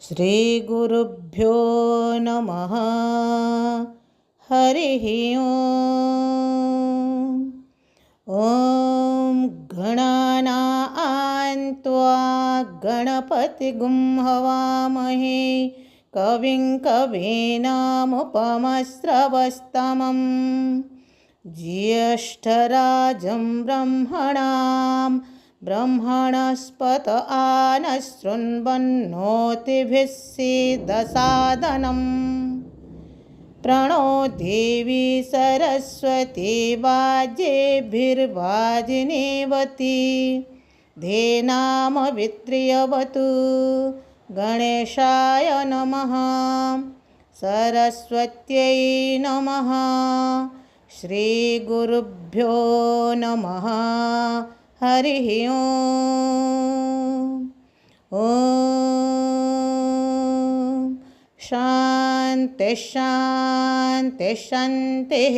श्रीगुरुभ्यो नमः। हरिः ओम्। ॐ गणानां त्वा गणपतिगुं हवामहे कविं कवीनामुपमश्रवस्तमं ज्येष्ठराजं ब्रह्मणस्पत आनशृण्वन्नोतिभिः सीदसादनम्। प्रणो देवी सरस्वती वाजेभिर्वाजिनीवती धेनामवित्र्यवतु। गणेशाय नमः। सरस्वत्यै नमः। श्रीगुरुभ्यो नमः। हरिः ओम्। ॐ शान्ति शान्ति शान्तिः।